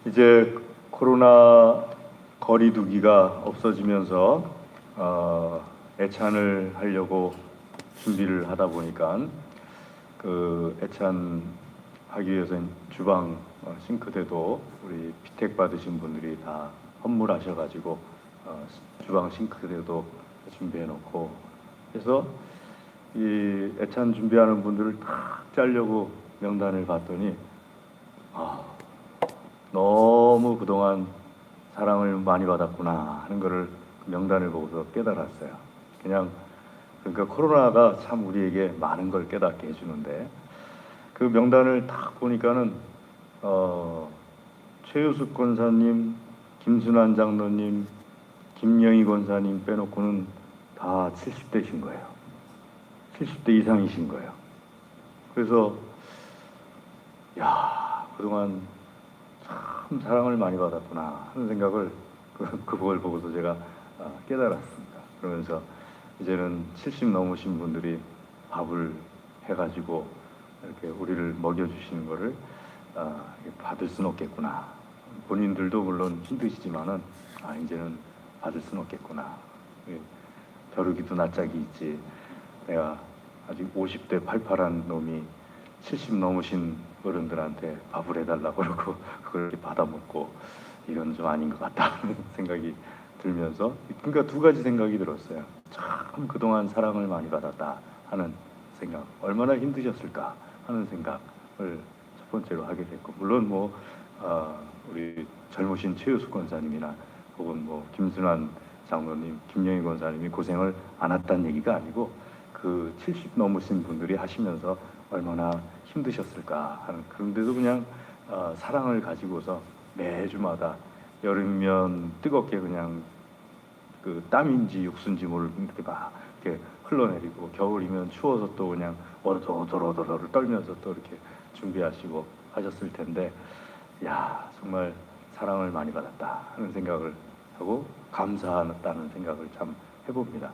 이제 코로나 거리두기가 없어지면서 애찬을 하려고 준비를 하다 보니까 그 애찬하기 위해서는 주방 싱크대도 우리 피택 받으신 분들이 다 헌물하셔가지고 주방 싱크대도 준비해 놓고 그래서 이 애찬 준비하는 분들을 탁 짜려고 명단을 봤더니 너무 그동안 사랑을 많이 받았구나 하는 거를 명단을 보고서 깨달았어요. 그러니까 코로나가 참 우리에게 많은 걸 깨닫게 해주는데 그 명단을 딱 보니까는 최유숙 권사님, 김순환 장로님, 김영희 권사님 빼놓고는 다 70대신 거예요. 70대 이상이신 거예요. 그래서 그동안 참 사랑을 많이 받았구나 하는 생각을 그걸 보고서 제가 깨달았습니다. 그러면서 이제는 70 넘으신 분들이 밥을 해가지고 이렇게 우리를 먹여주시는 거를 받을 수는 없겠구나. 본인들도 물론 힘드시지만은 이제는 받을 수는 없겠구나. 겨루기도 낯짝이 있지. 내가 아직 50대 팔팔한 놈이 70 넘으신 어른들한테 밥을 해달라고 그러고 그걸 받아 먹고 이건 좀 아닌 것 같다는 생각이 들면서 그러니까 두 가지 생각이 들었어요. 참 그동안 사랑을 많이 받았다 하는 생각, 얼마나 힘드셨을까 하는 생각을 첫 번째로 하게 됐고 물론 우리 젊으신 최유숙 권사님이나 혹은 김순환 장로님, 김영희 권사님이 고생을 안 했다는 얘기가 아니고 그 70 넘으신 분들이 하시면서 얼마나 힘드셨을까 하는 그런데도 그냥 사랑을 가지고서 매주마다 여름이면 뜨겁게 그냥 그 땀인지 육수인지 모를 이렇게 막 이렇게 흘러내리고 겨울이면 추워서 또 그냥 오도로도로도로를 떨면서 또 이렇게 준비하시고 하셨을 텐데 정말 사랑을 많이 받았다 하는 생각을 하고 감사하다는 생각을 참 해봅니다.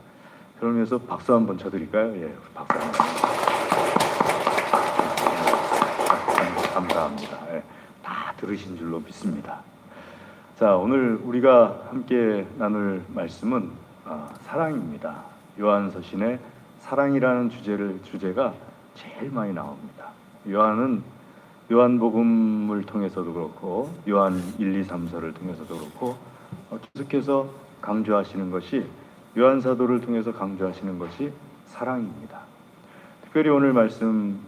그러면서 박수 한번 쳐드릴까요? 예, 박수 한번. 감사합니다. 예, 다 들으신 줄로 믿습니다. 자, 오늘 우리가 함께 나눌 말씀은 사랑입니다. 요한서신의 사랑이라는 주제가 제일 많이 나옵니다. 요한은 요한복음을 통해서도 그렇고 요한 1, 2, 3서를 통해서도 그렇고 계속해서 강조하시는 것이 요한사도를 통해서 강조하시는 것이 사랑입니다. 특별히 오늘 말씀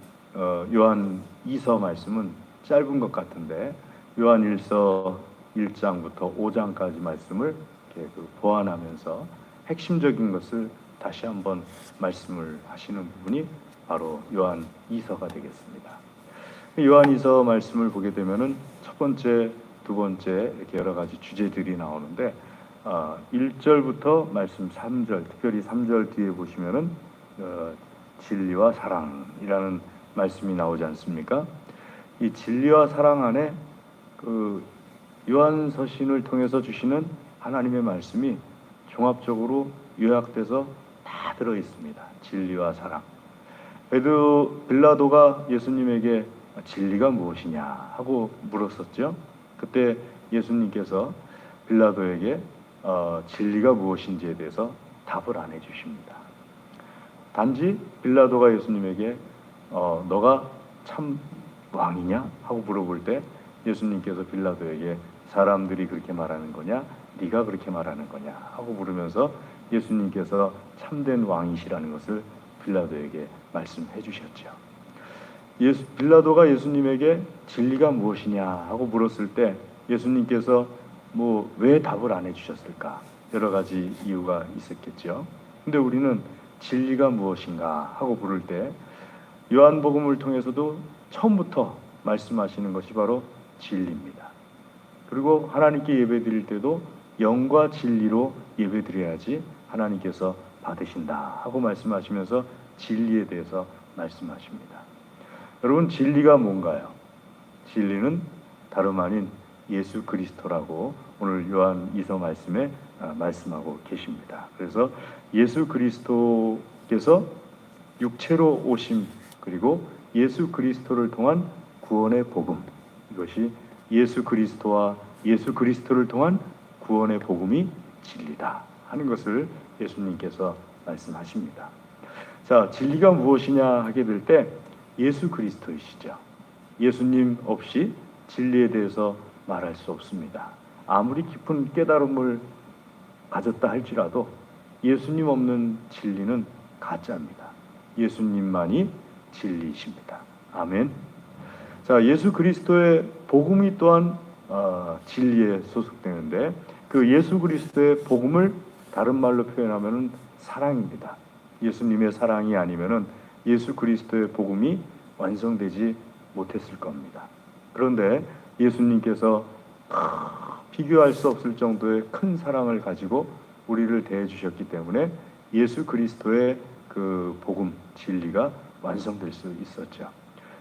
요한 2서 말씀은 짧은 것 같은데 요한 1서 1장부터 5장까지 말씀을 이렇게 보완하면서 핵심적인 것을 다시 한번 말씀을 하시는 부분이 바로 요한 2서가 되겠습니다. 요한 2서 말씀을 보게 되면은 첫 번째, 두 번째 이렇게 여러 가지 주제들이 나오는데 1절부터 말씀 3절, 특별히 3절 뒤에 보시면은 진리와 사랑이라는 말씀이 나오지 않습니까? 이 진리와 사랑 안에 그 요한서신을 통해서 주시는 하나님의 말씀이 종합적으로 요약돼서 다 들어 있습니다. 진리와 사랑. 빌라도가 예수님에게 진리가 무엇이냐 하고 물었었죠. 그때 예수님께서 빌라도에게 진리가 무엇인지에 대해서 답을 안 해주십니다. 단지 빌라도가 예수님에게 너가 참 왕이냐 하고 물어볼 때 예수님께서 빌라도에게 사람들이 그렇게 말하는 거냐 네가 그렇게 말하는 거냐 하고 물으면서 예수님께서 참된 왕이시라는 것을 빌라도에게 말씀해 주셨죠. 빌라도가 예수님에게 진리가 무엇이냐 하고 물었을 때 예수님께서 왜 답을 안 해주셨을까? 여러 가지 이유가 있었겠죠. 근데 우리는 진리가 무엇인가 하고 물을 때 요한복음을 통해서도 처음부터 말씀하시는 것이 바로 진리입니다. 그리고 하나님께 예배드릴 때도 영과 진리로 예배드려야지 하나님께서 받으신다 하고 말씀하시면서 진리에 대해서 말씀하십니다. 여러분, 진리가 뭔가요? 진리는 다름 아닌 예수 그리스도라고 오늘 요한 2서 말씀에 말씀하고 계십니다. 그래서 예수 그리스도께서 육체로 오심 그리고 예수 그리스도를 통한 구원의 복음, 이것이 예수 그리스도와 예수 그리스도를 통한 구원의 복음이 진리다 하는 것을 예수님께서 말씀하십니다. 자, 진리가 무엇이냐 하게 될 때 예수 그리스도이시죠. 예수님 없이 진리에 대해서 말할 수 없습니다. 아무리 깊은 깨달음을 가졌다 할지라도 예수님 없는 진리는 가짜입니다. 예수님만이 진리이십니다. 아멘. 자, 예수 그리스도의 복음이 또한 진리에 소속되는데 그 예수 그리스도의 복음을 다른 말로 표현하면 사랑입니다. 예수님의 사랑이 아니면은 예수 그리스도의 복음이 완성되지 못했을 겁니다. 그런데 예수님께서 비교할 수 없을 정도의 큰 사랑을 가지고 우리를 대해 주셨기 때문에 예수 그리스도의 그 복음 진리가 완성될 수 있었죠.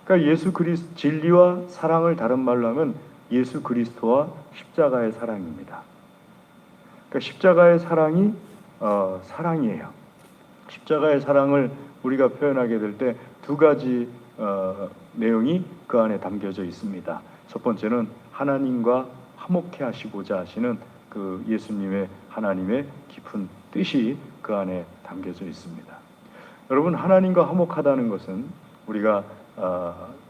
그러니까 예수 그리스도 진리와 사랑을 다른 말로 하면 예수 그리스도와 십자가의 사랑입니다. 그러니까 십자가의 사랑이 사랑이에요. 십자가의 사랑을 우리가 표현하게 될 때 두 가지 내용이 그 안에 담겨져 있습니다. 첫 번째는 하나님과 화목해 하시고자 하시는 그 예수님의 하나님의 깊은 뜻이 그 안에 담겨져 있습니다. 여러분, 하나님과 화목하다는 것은 우리가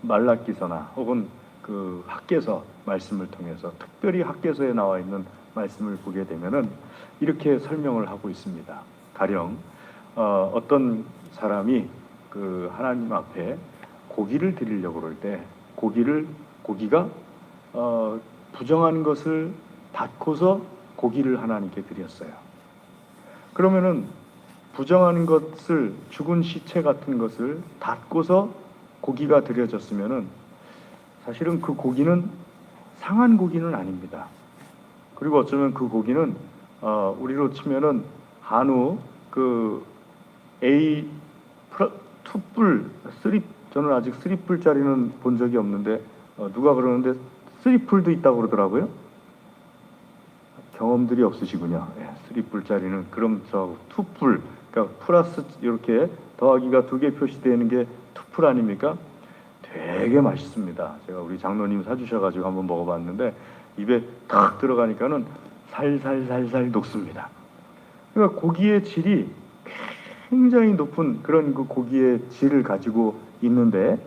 말라기서나 혹은 그 학개서 말씀을 통해서 특별히 학개서에 나와 있는 말씀을 보게 되면은 이렇게 설명을 하고 있습니다. 가령 어떤 사람이 그 하나님 앞에 고기를 드리려고 그럴 때 고기가 부정한 것을 닫고서 고기를 하나님께 드렸어요. 그러면은 부정한 것을 죽은 시체 같은 것을 닫고서 고기가 드려졌으면은 사실은 그 고기는 상한 고기는 아닙니다. 그리고 어쩌면 그 고기는 우리로 치면은 한우 그 A 투뿔 저는 아직 3뿔짜리는 본 적이 없는데 누가 그러는데 3뿔도 있다고 그러더라고요. 경험들이 없으시군요. 3뿔짜리는 그럼 저 2뿔 그러니까 플러스 이렇게 더하기가 2개 표시되는 게 2뿔 아닙니까? 되게 맛있습니다. 제가 우리 장로님 사주셔가지고 한번 먹어봤는데 입에 탁 들어가니까는 살살살살 녹습니다. 그러니까 고기의 질이 굉장히 높은 그런 그 고기의 질을 가지고 있는데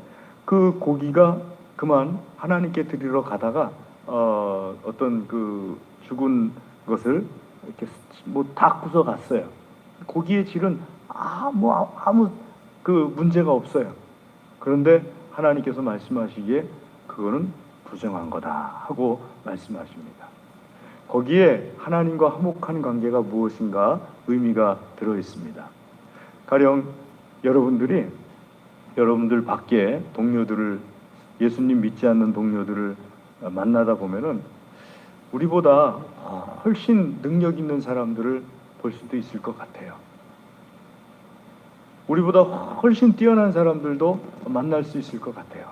그 고기가 그만 하나님께 드리러 가다가 어떤 그 죽은 것을 이렇게 뭐 닦고서 갔어요. 고기의 질은 아무 그 문제가 없어요. 그런데 하나님께서 말씀하시기에 그거는 부정한 거다 하고 말씀하십니다. 거기에 하나님과 화목한 관계가 무엇인가 의미가 들어 있습니다. 가령 여러분들 밖에 동료들을 예수님 믿지 않는 동료들을 만나다 보면은 우리보다 훨씬 능력 있는 사람들을 볼 수도 있을 것 같아요. 우리보다 훨씬 뛰어난 사람들도 만날 수 있을 것 같아요.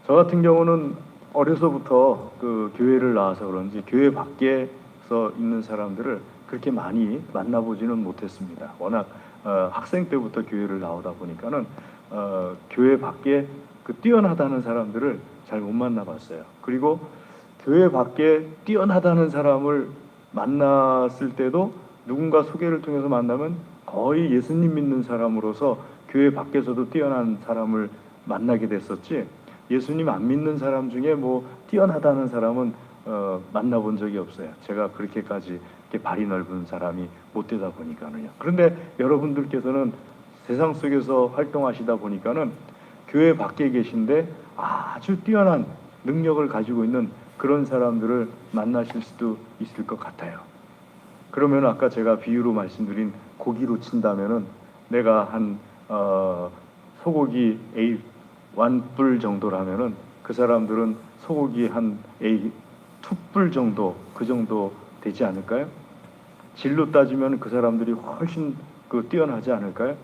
저 같은 경우는 어려서부터 그 교회를 나와서 그런지 교회 밖에서 있는 사람들을 그렇게 많이 만나보지는 못했습니다. 워낙 학생 때부터 교회를 나오다 보니까는 교회 밖에 그 뛰어나다는 사람들을 잘 못 만나봤어요. 그리고 교회 밖에 뛰어나다는 사람을 만났을 때도 누군가 소개를 통해서 만나면 거의 예수님 믿는 사람으로서 교회 밖에서도 뛰어난 사람을 만나게 됐었지, 예수님 안 믿는 사람 중에 뭐 뛰어나다는 사람은 만나본 적이 없어요. 제가 그렇게까지 이렇게 발이 넓은 사람이 못 되다 보니까는요. 그런데 여러분들께서는 세상 속에서 활동하시다 보니까는 교회 밖에 계신데 아주 뛰어난 능력을 가지고 있는 그런 사람들을 만나실 수도 있을 것 같아요. 그러면 아까 제가 비유로 말씀드린 고기로 친다면은 내가 한 소고기 A 1뿔 정도라면은 그 사람들은 소고기 한 A 2뿔 정도, 그 정도 되지 않을까요? 질로 따지면 그 사람들이 훨씬 뛰어나지 않을까요?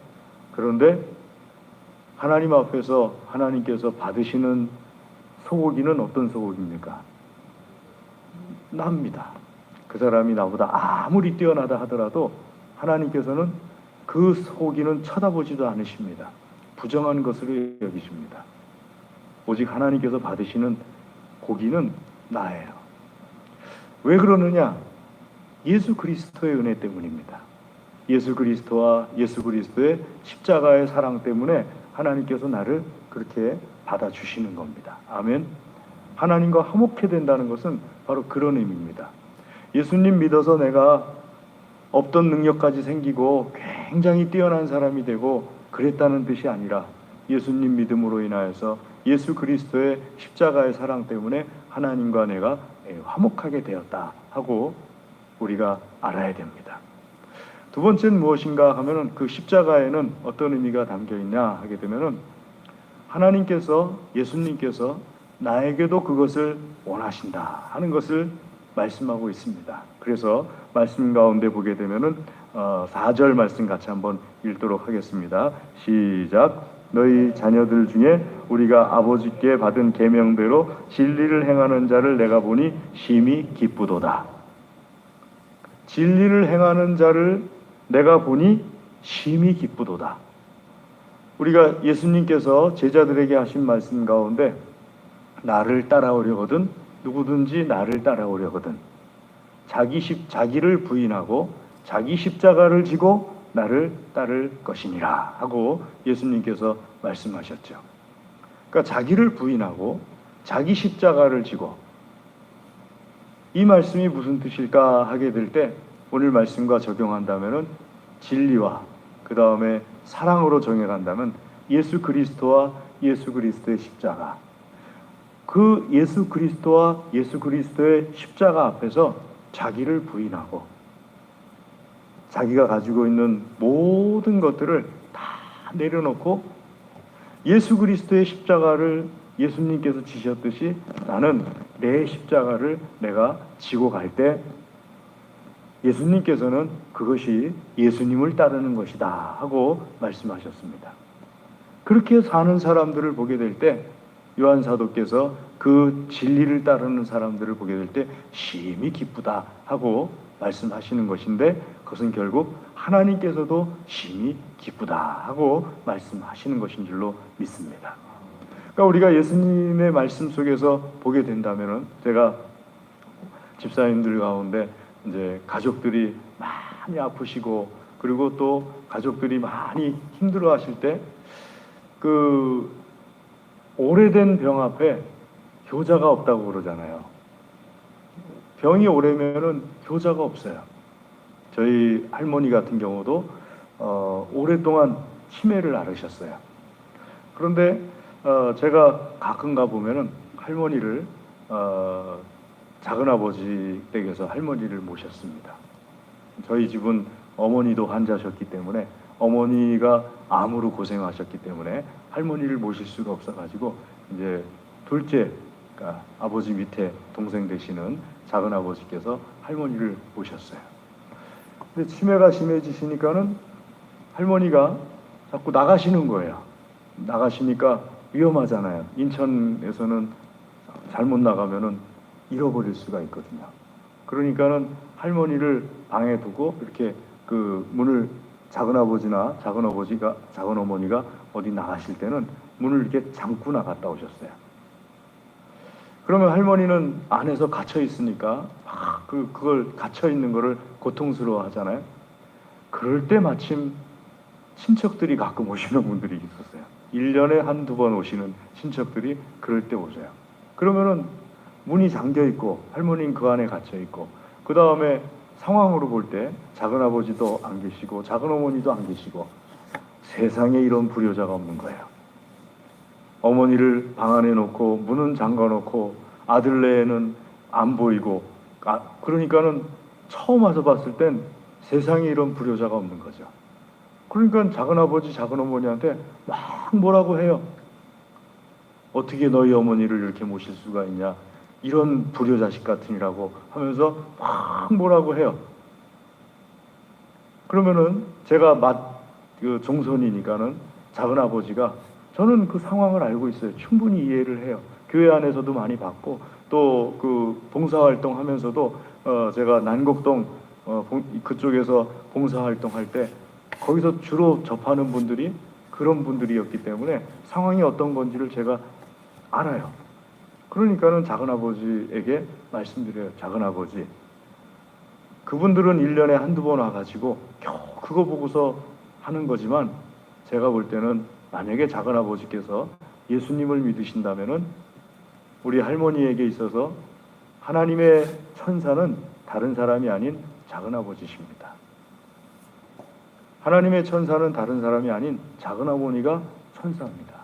그런데 하나님 앞에서 하나님께서 받으시는 소고기는 어떤 소고기입니까? 납니다. 그 사람이 나보다 아무리 뛰어나다 하더라도 하나님께서는 그 소고기는 쳐다보지도 않으십니다. 부정한 것으로 여기십니다. 오직 하나님께서 받으시는 고기는 나예요. 왜 그러느냐? 예수 그리스도의 은혜 때문입니다. 예수 그리스도와 예수 그리스도의 십자가의 사랑 때문에 하나님께서 나를 그렇게 받아주시는 겁니다. 아멘. 하나님과 화목해 된다는 것은 바로 그런 의미입니다. 예수님 믿어서 내가 없던 능력까지 생기고 굉장히 뛰어난 사람이 되고 그랬다는 뜻이 아니라 예수님 믿음으로 인하여서 예수 그리스도의 십자가의 사랑 때문에 하나님과 내가 화목하게 되었다 하고 우리가 알아야 됩니다. 두 번째는 무엇인가 하면은 그 십자가에는 어떤 의미가 담겨 있냐 하게 되면은 하나님께서 예수님께서 나에게도 그것을 원하신다 하는 것을 말씀하고 있습니다. 그래서 말씀 가운데 보게 되면은 4절 말씀 같이 한번 읽도록 하겠습니다. 시작. 너희 자녀들 중에 우리가 아버지께 받은 계명대로 진리를 행하는 자를 내가 보니 심히 기쁘도다. 진리를 행하는 자를 내가 보니 심히 기쁘도다. 우리가 예수님께서 제자들에게 하신 말씀 가운데 나를 따라오려거든 누구든지 나를 따라오려거든 자기를 부인하고 자기 십자가를 지고 나를 따를 것이니라 하고 예수님께서 말씀하셨죠. 그러니까 자기를 부인하고 자기 십자가를 지고 이 말씀이 무슨 뜻일까 하게 될 때 오늘 말씀과 적용한다면은 진리와 그 다음에 사랑으로 정해간다면 예수 그리스도와 예수 그리스도의 십자가 그 예수 그리스도와 예수 그리스도의 십자가 앞에서 자기를 부인하고 자기가 가지고 있는 모든 것들을 다 내려놓고 예수 그리스도의 십자가를 예수님께서 지셨듯이 나는 내 십자가를 내가 지고 갈 때 예수님께서는 그것이 예수님을 따르는 것이다 하고 말씀하셨습니다. 그렇게 사는 사람들을 보게 될 때 요한 사도께서 그 진리를 따르는 사람들을 보게 될 때 심히 기쁘다 하고 말씀하시는 것인데 그것은 결국 하나님께서도 심히 기쁘다 하고 말씀하시는 것인 줄로 믿습니다. 그러니까 우리가 예수님의 말씀 속에서 보게 된다면은 제가 집사님들 가운데 이제 가족들이 많이 아프시고 그리고 또 가족들이 많이 힘들어 하실 때 그 오래된 병 앞에 효자가 없다고 그러잖아요. 병이 오래면은 효자가 없어요. 저희 할머니 같은 경우도 오랫동안 치매를 앓으셨어요. 그런데 제가 가끔 가보면은 할머니를 작은아버지 댁에서 할머니를 모셨습니다. 저희 집은 어머니도 환자셨기 때문에 어머니가 암으로 고생하셨기 때문에 할머니를 모실 수가 없어가지고 이제 둘째, 그러니까 아버지 밑에 동생 되시는 작은아버지께서 할머니를 모셨어요. 근데 치매가 심해지시니까는 할머니가 자꾸 나가시는 거예요. 나가시니까 위험하잖아요. 인천에서는 잘못 나가면은 잃어버릴 수가 있거든요. 그러니까는 할머니를 방에 두고 이렇게 그 문을 작은아버지나 작은어머니가 어디 나가실 때는 문을 이렇게 잠고 나갔다 오셨어요. 그러면 할머니는 안에서 갇혀 있으니까 막 그걸 갇혀 있는 거를 고통스러워 하잖아요. 그럴 때 마침 친척들이 가끔 오시는 분들이 있었어요. 1년에 한두 번 오시는 친척들이 그럴 때 오세요. 그러면은 문이 잠겨 있고 할머니는 그 안에 갇혀 있고 그 다음에 상황으로 볼 때 작은아버지도 안 계시고 작은어머니도 안 계시고 세상에 이런 불효자가 없는 거예요. 어머니를 방 안에 놓고 문은 잠가 놓고 아들네는 안 보이고 그러니까는 처음 와서 봤을 땐 세상에 이런 불효자가 없는 거죠. 그러니까 작은아버지 작은어머니한테 막 뭐라고 해요. 어떻게 너희 어머니를 이렇게 모실 수가 있냐, 이런 불효자식 같으니라고 하면서 막 뭐라고 해요. 그러면은 제가 그 종손이니까는 작은아버지가 저는 그 상황을 알고 있어요. 충분히 이해를 해요. 교회 안에서도 많이 봤고 또 그 봉사활동 하면서도 제가 난곡동 그쪽에서 봉사활동할 때 거기서 주로 접하는 분들이 그런 분들이었기 때문에 상황이 어떤 건지를 제가 알아요. 그러니까는 작은아버지에게 말씀드려요. 작은아버지, 그분들은 1년에 한두 번 와가지고 겨우 그거 보고서 하는 거지만, 제가 볼 때는 만약에 작은아버지께서 예수님을 믿으신다면은 우리 할머니에게 있어서 하나님의 천사는 다른 사람이 아닌 작은아버지십니다. 하나님의 천사는 다른 사람이 아닌 작은어머니가 천사입니다.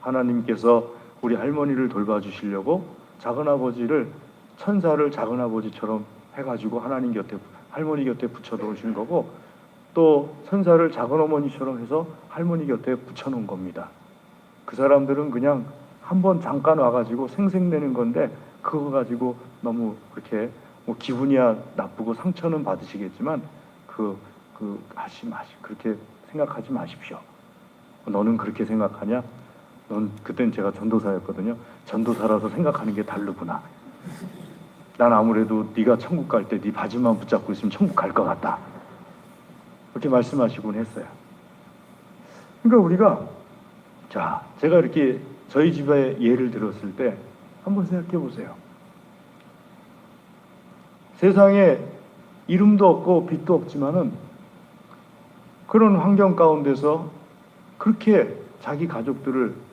하나님께서 우리 할머니를 돌봐주시려고 작은아버지를, 천사를 작은아버지처럼 해가지고 하나님 곁에, 할머니 곁에 붙여놓으신 거고, 또 천사를 작은어머니처럼 해서 할머니 곁에 붙여놓은 겁니다. 그 사람들은 그냥 한번 잠깐 와가지고 생색내는 건데, 그거 가지고 너무 그렇게 뭐 기분이야 나쁘고 상처는 받으시겠지만 그렇게 생각하지 마십시오. 너는 그렇게 생각하냐? 그땐 제가 전도사였거든요. 전도사라서 생각하는 게 다르구나. 난 아무래도 네가 천국 갈 때 네 바지만 붙잡고 있으면 천국 갈 것 같다. 그렇게 말씀하시곤 했어요. 그러니까 우리가, 자, 제가 이렇게 저희 집의 예를 들었을 때 한번 생각해 보세요. 세상에 이름도 없고 빛도 없지만은 그런 환경 가운데서 그렇게 자기 가족들을,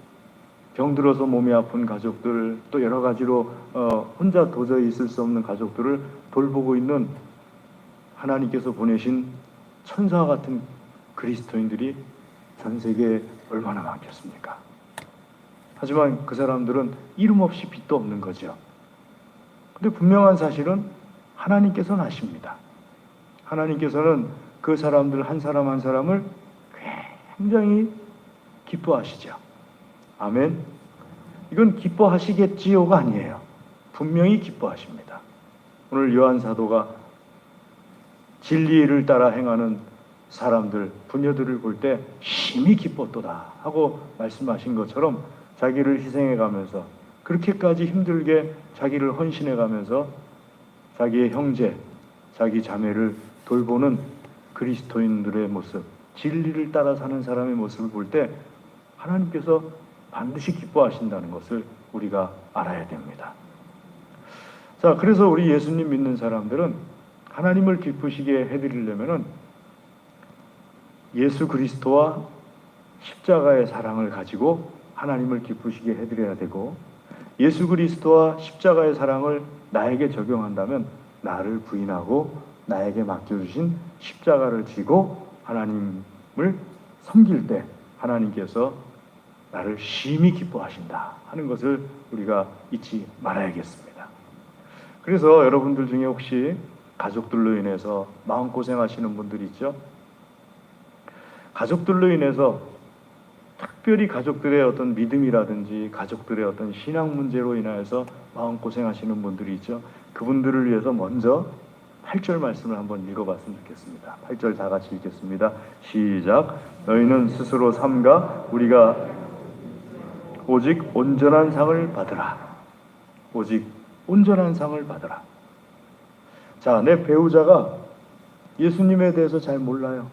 병들어서 몸이 아픈 가족들, 또 여러 가지로 혼자 도저히 있을 수 없는 가족들을 돌보고 있는 하나님께서 보내신 천사와 같은 그리스도인들이 전 세계에 얼마나 많겠습니까? 하지만 그 사람들은 이름 없이 빛도 없는 거죠. 근데 분명한 사실은 하나님께서는 아십니다. 하나님께서는 그 사람들 한 사람 한 사람을 굉장히 기뻐하시죠. 아멘. 이건 기뻐하시겠지요가 아니에요. 분명히 기뻐하십니다. 오늘 요한 사도가 진리를 따라 행하는 사람들, 부녀들을 볼 때 심히 기뻤도다 하고 말씀하신 것처럼, 자기를 희생해 가면서 그렇게까지 힘들게 자기를 헌신해 가면서 자기의 형제, 자기 자매를 돌보는 그리스도인들의 모습, 진리를 따라 사는 사람의 모습을 볼 때 하나님께서 반드시 기뻐하신다는 것을 우리가 알아야 됩니다. 자, 그래서 우리 예수님 믿는 사람들은 하나님을 기쁘시게 해드리려면은 예수 그리스도와 십자가의 사랑을 가지고 하나님을 기쁘시게 해드려야 되고, 예수 그리스도와 십자가의 사랑을 나에게 적용한다면 나를 부인하고 나에게 맡겨주신 십자가를 지고 하나님을 섬길 때 하나님께서 나를 심히 기뻐하신다 하는 것을 우리가 잊지 말아야겠습니다. 그래서 여러분들 중에 혹시 가족들로 인해서 마음고생하시는 분들 있죠? 가족들로 인해서, 특별히 가족들의 어떤 믿음이라든지 가족들의 어떤 신앙 문제로 인하여서 마음고생하시는 분들이 있죠. 그분들을 위해서 먼저 8절 말씀을 한번 읽어봤으면 좋겠습니다. 8절 다 같이 읽겠습니다. 시작. 너희는 스스로 삼가 우리가 오직 온전한 상을 받으라. 오직 온전한 상을 받으라. 자, 내 배우자가 예수님에 대해서 잘 몰라요.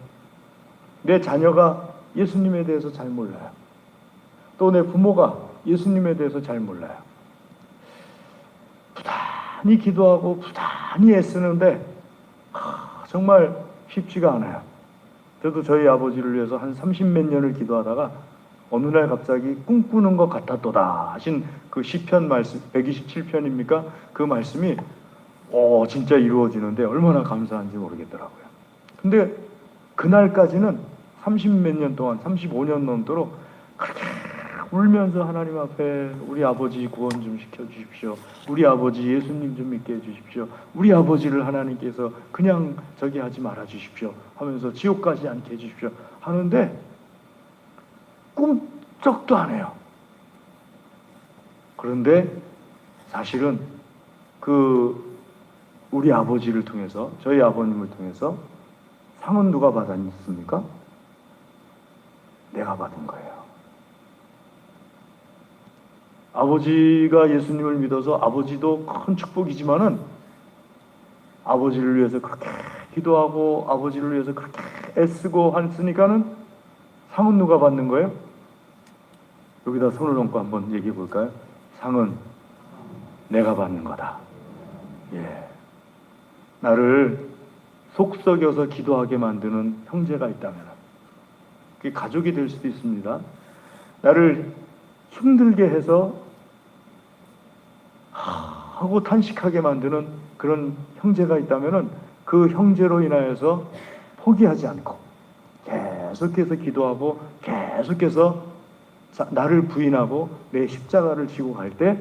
내 자녀가 예수님에 대해서 잘 몰라요. 또 내 부모가 예수님에 대해서 잘 몰라요. 부단히 기도하고 부단히 애쓰는데 정말 쉽지가 않아요. 저도 저희 아버지를 위해서 한 30몇 년을 기도하다가 어느 날 갑자기 꿈꾸는 것 같았도다 하신 그 시편 말씀, 127편입니까? 그 말씀이 진짜 이루어지는데 얼마나 감사한지 모르겠더라고요. 근데 그날까지는 30몇 년 동안, 35년 넘도록 그렇게 울면서 하나님 앞에 우리 아버지 구원 좀 시켜주십시오. 우리 아버지 예수님 좀 믿게 해주십시오. 우리 아버지를 하나님께서 그냥 저기 하지 말아주십시오 하면서 지옥 가지 않게 해주십시오 하는데 꿈쩍도 안 해요. 그런데 사실은 우리 아버지를 통해서, 저희 아버님을 통해서 상은 누가 받았습니까? 내가 받은 거예요. 아버지가 예수님을 믿어서 아버지도 큰 축복이지만은 아버지를 위해서 그렇게 기도하고 아버지를 위해서 그렇게 애쓰고 했으니까는 상은 누가 받는 거예요? 여기다 손을 얹고 한번 얘기해 볼까요? 상은 내가 받는 거다. 예. 나를 속썩여서 기도하게 만드는 형제가 있다면, 그게 가족이 될 수도 있습니다. 나를 힘들게 해서 하고 탄식하게 만드는 그런 형제가 있다면 그 형제로 인하여서 포기하지 않고 계속해서 기도하고 계속해서 나를 부인하고 내 십자가를 지고 갈 때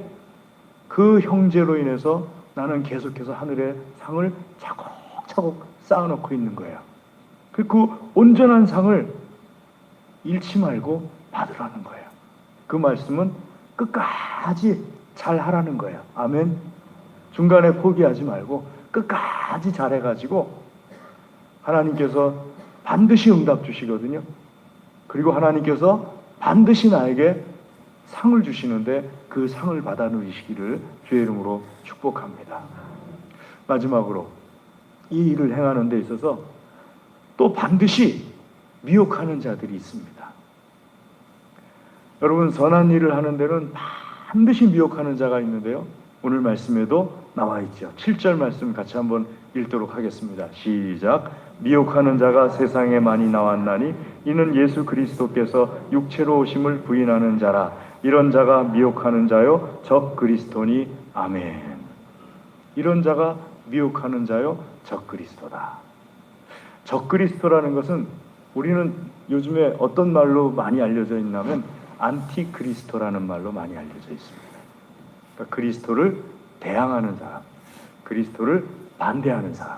그 형제로 인해서 나는 계속해서 하늘의 상을 차곡차곡 쌓아놓고 있는 거예요. 그 온전한 상을 잃지 말고 받으라는 거예요. 그 말씀은 끝까지 잘 하라는 거예요. 아멘. 중간에 포기하지 말고 끝까지 잘해가지고 하나님께서 반드시 응답 주시거든요. 그리고 하나님께서 반드시 나에게 상을 주시는데 그 상을 받아 누리시기를 주의 이름으로 축복합니다. 마지막으로 이 일을 행하는 데 있어서 또 반드시 미혹하는 자들이 있습니다. 여러분, 선한 일을 하는 데는 반드시 미혹하는 자가 있는데요, 오늘 말씀에도 나와 있죠. 7절 말씀 같이 한번 읽도록 하겠습니다. 시작. 미혹하는 자가 세상에 많이 나왔나니 이는 예수 그리스도께서 육체로 오심을 부인하는 자라. 이런 자가 미혹하는 자요 적 그리스도니. 아멘. 이런 자가 미혹하는 자요 적 그리스도다. 적 그리스도라는 것은 우리는 요즘에 어떤 말로 많이 알려져 있냐면 안티 그리스도라는 말로 많이 알려져 있습니다. 그러니까 그리스도를 대항하는 사람, 그리스도를 반대하는 사람.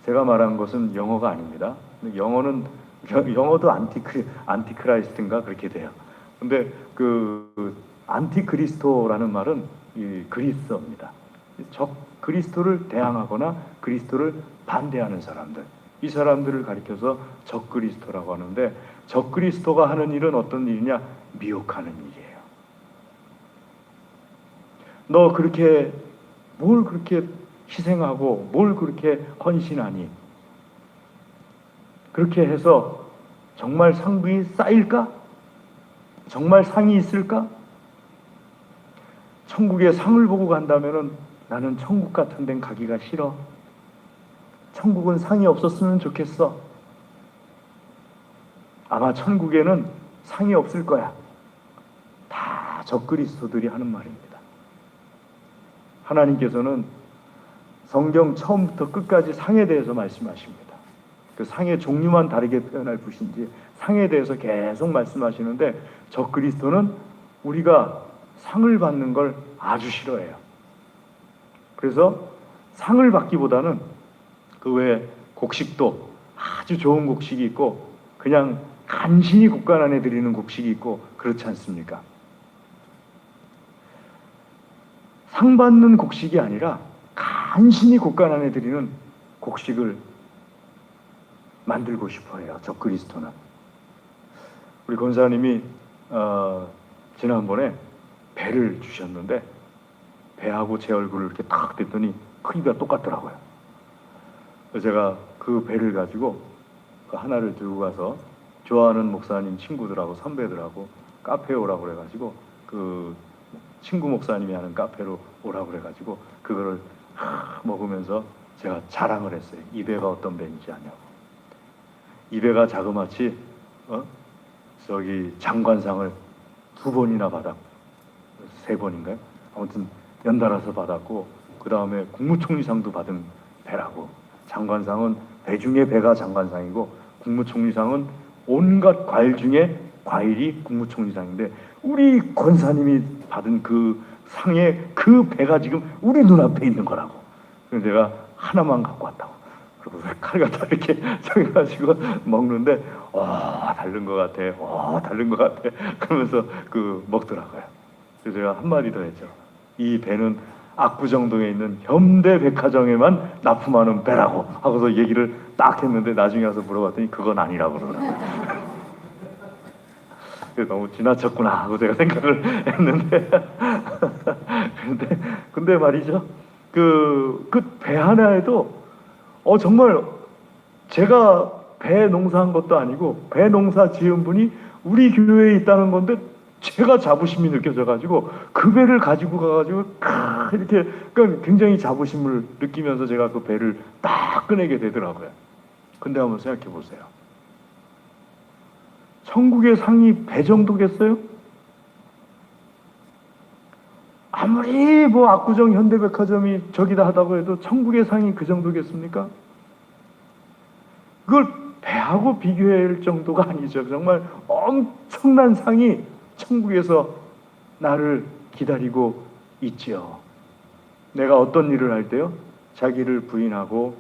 제가 말한 것은 영어가 아닙니다. 영어도 안티크라이스트인가 그렇게 돼요. 근데 그 안티그리스도라는 말은 그리스어입니다. 적 그리스도를 대항하거나 그리스도를 반대하는 사람들, 이 사람들을 가리켜서 적 그리스도라고 하는데, 적 그리스도가 하는 일은 어떤 일이냐? 미혹하는 일이에요. 너 그렇게 뭘 그렇게 희생하고 뭘 그렇게 헌신하니? 그렇게 해서 정말 상분이 쌓일까? 정말 상이 있을까? 천국에 상을 보고 간다면은 나는 천국 같은 데는 가기가 싫어. 천국은 상이 없었으면 좋겠어. 아마 천국에는 상이 없을 거야. 다 적그리스도들이 하는 말입니다. 하나님께서는 성경 처음부터 끝까지 상에 대해서 말씀하십니다. 그 상의 종류만 다르게 표현할 뿐이지 상에 대해서 계속 말씀하시는데, 적그리스도는 우리가 상을 받는 걸 아주 싫어해요. 그래서 상을 받기보다는 그 외에 곡식도 아주 좋은 곡식이 있고 그냥 간신히 국간 안에 드리는 곡식이 있고 그렇지 않습니까? 상 받는 곡식이 아니라 간신히 국간 안에 드리는 곡식을 만들고 싶어해요, 적그리스도는. 우리 권사님이 지난번에 배를 주셨는데 배하고 제 얼굴을 이렇게 탁 댔더니 크기가 똑같더라고요. 제가 그 배를 가지고 하나를 들고 가서 좋아하는 목사님 친구들하고 선배들하고 카페에 오라고 그래가지고 그 친구 목사님이 하는 카페로 오라고 그래가지고 그거를 먹으면서 제가 자랑을 했어요. 이 배가 어떤 배인지 아냐고. 이 배가 자그마치 저기 장관상을 2번이나 받았고 3번인가요? 아무튼 연달아서 받았고 그 다음에 국무총리상도 받은 배라고. 장관상은 배 중에 배가 장관상이고 국무총리상은 온갖 과일 중에 과일이 국무총리상인데, 우리 권사님이 받은 그 상에 그 배가 지금 우리 눈앞에 있는 거라고. 그래서 제가 하나만 갖고 왔다고. 그리고 칼 갖다 이렇게 정해가지고 먹는데 다른 것 같아. 다른 것 같아. 그러면서 먹더라고요. 그래서 제가 한마디 더 했죠. 이 배는 압구정동에 있는 현대백화점에만 납품하는 배라고 하고서 얘기를 딱 했는데, 나중에 와서 물어봤더니 그건 아니라고 그러더라고요. 너무 지나쳤구나 하고 제가 생각을 했는데 근데 말이죠, 그 배 하나에도 정말 제가 배 농사한 것도 아니고 배 농사 지은 분이 우리 교회에 있다는 건데 제가 자부심이 느껴져가지고 그 배를 가지고 가가지고 이렇게 그러니까 굉장히 자부심을 느끼면서 제가 그 배를 딱 꺼내게 되더라고요. 근데 한번 생각해 보세요. 천국의 상이 배 정도겠어요? 아무리 뭐 압구정 현대백화점이 저기다 하다고 해도 천국의 상이 그 정도겠습니까? 그걸 배하고 비교할 정도가 아니죠. 정말 엄청난 상이 천국에서 나를 기다리고 있지요. 내가 어떤 일을 할 때요? 자기를 부인하고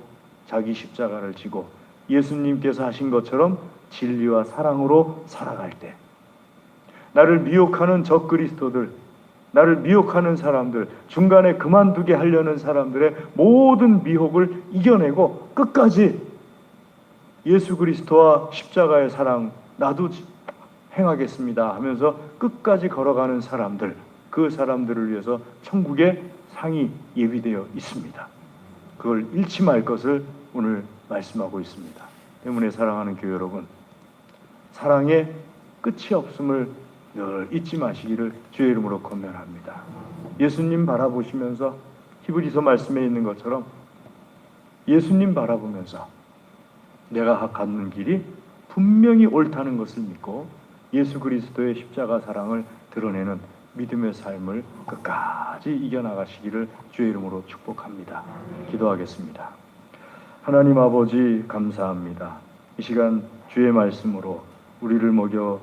자기 십자가를 지고 예수님께서 하신 것처럼 진리와 사랑으로 살아갈 때, 나를 미혹하는 적그리스도들, 나를 미혹하는 사람들, 중간에 그만두게 하려는 사람들의 모든 미혹을 이겨내고 끝까지 예수 그리스도와 십자가의 사랑 나도 행하겠습니다 하면서 끝까지 걸어가는 사람들, 그 사람들을 위해서 천국의 상이 예비되어 있습니다. 그걸 잃지 말 것을 오늘 말씀하고 있습니다. 때문에 사랑하는 교회 여러분, 사랑의 끝이 없음을 늘 잊지 마시기를 주의 이름으로 권면합니다. 예수님 바라보시면서 히브리서 말씀에 있는 것처럼 예수님 바라보면서 내가 갖는 길이 분명히 옳다는 것을 믿고 예수 그리스도의 십자가 사랑을 드러내는 믿음의 삶을 끝까지 이겨나가시기를 주의 이름으로 축복합니다. 기도하겠습니다. 하나님 아버지 감사합니다. 이 시간 주의 말씀으로 우리를 먹여